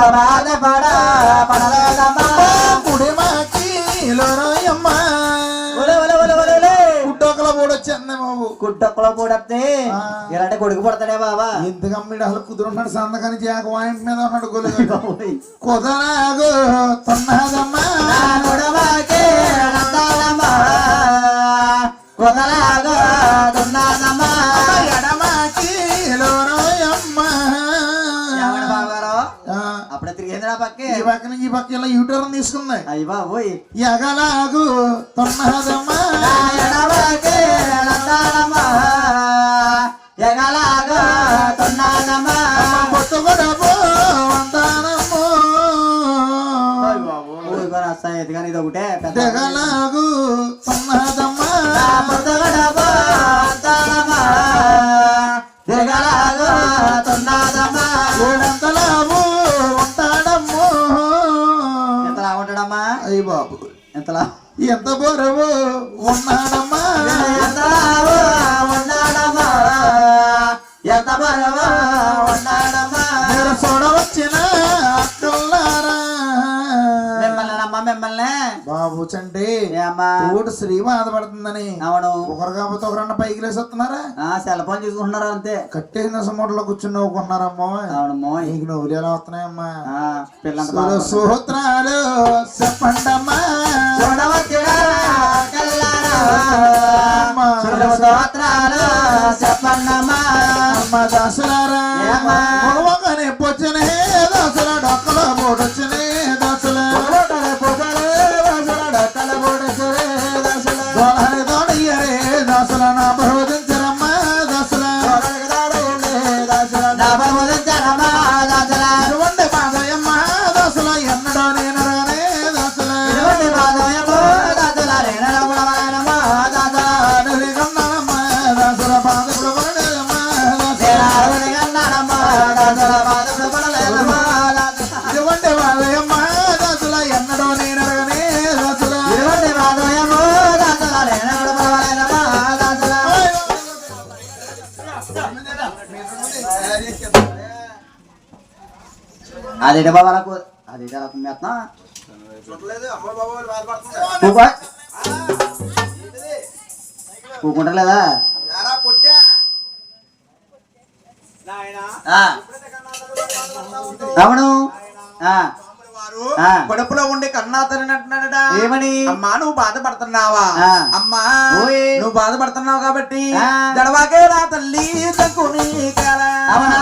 కూడా బాధపడ పడలేదమ్మా కుట్టొక్కల పూడొచ్చింది బాబు కుట్టొక్కల పూడొస్తే ఇలాంటి కొడుకు పడతాడే బాబా ఎందుకమ్మిడు అసలు కుదురున్నాడు సందకాని జాక వాయింట్ మీద ఉన్నాడు కుదరాగు తొన్నదమ్మా కుదరాగు తున్నదమ్మా ఎడమాకి అప్పుడే తిరిగేంద్రా పక్కే ఈ పక్క నుంచి ఈ పక్క ఇలా యూటర్న్ తీసుకుంది అయ్యి బాబోయ్ ఎగలాగు తొన్నదమ్మా ఎగలాగు తున్నదమ్మా పొత్తుగొడబో వంతానమ్మో ఎదుగాని ఇది ఒకటే ఎగలాగు తొన్నదమ్మా పొత్తుగొడబో వంతానమ్మా ఎగలాగు తున్నదమ్మా ఎంతలావు ఉంటాడమ్మో ఎంతలా ఉంటాడమ్మా అయ్యి బాబు ఎంతలా ఎంత బరువు ఉన్నాడమ్మా ఎంతలావు ఉన్నాడమ్మా ఎంత బరువు ఉన్నాడమ్మా మీరు చూడవచ్చిన అక్కల్లారా మిమ్మల్ని బాబు చంటి ఏమ్మా తోడు శ్రీ బాధపడుతుందని అవును ఒకరు కాకపోతే ఒకరన్నా పైకి లేసొస్తున్నారా సెల్ ఫోన్ చూసుకుంటున్నారు అంతే కట్టేసిన సముద్రంలో కూర్చుని నవ్వుకున్నారమ్మో అవునమ్మో నీకు నవ్వులు ఎలా వస్తున్నాయమ్మా పిల్లలు సూత్రాలు చెప్పండమ్మా చెప్పండమ్మా అమ్మ దాసులారా ఒకనే పొచ్చనే దాసుల డొక్కలో పోటొచ్చనే దాసుల దోడయ్యరే దాసుల నా బహుదించరమ్మా దాసుల ఇటువంటి బాధయమ్మ దాసుల ఎన్నడో నేనరగనే దాసుల దాసుల బాధకుడు ఇటువంటి బాధయమ్మ దాసుల ఎన్నడో నేనరగనే దాసుల అదేంటి బాబా నాకు అదేంటి అలా కుమ్మేస్తున్నా కూకుంటలేదా అవును కడుపులో ఉండే కన్నా తనంటున్నాడట ఏమని అమ్మా నువ్వు బాధపడుతున్నావా అమ్మా నువ్వు బాధపడుతున్నావు కాబట్టి గడవాకే రా తల్లి తక్కువ అవునా